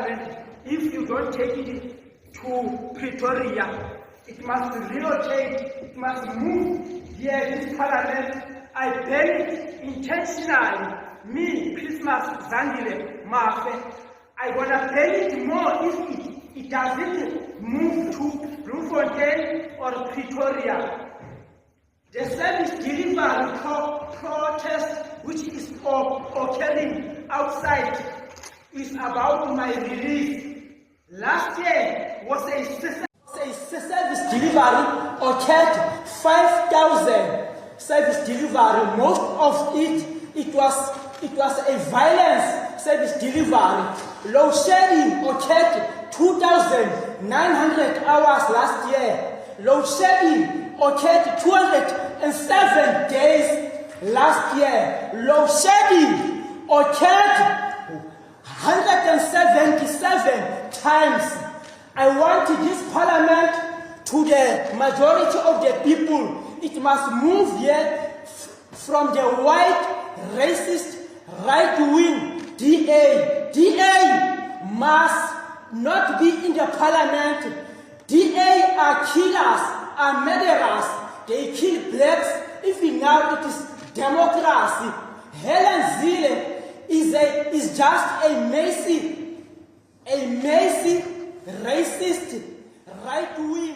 parliament, if you don't take it to Pretoria, it must relocate, it must move here, this parliament. I ban it intentionally. Me, Christmas, Zandile Mafe, I wanna ban it more if it doesn't move to Bloemfontein or Pretoria. The service delivery protest which is occurring outside is about my release. Last year was a service delivery occurred 5,000 service delivery. Most of it was a violence service delivery. Load shedding occurred 2,900 hours last year. Load shedding occurred 207 days last year. Load shedding occurred 177 times. I want this parliament to the majority of the people. It must move here from the white, racist, right-wing DA. DA must not be in the parliament. DA are killers, are murderers. They kill blacks. Even now it is democracy. Helen Zille is just a messy, racist, right-wing.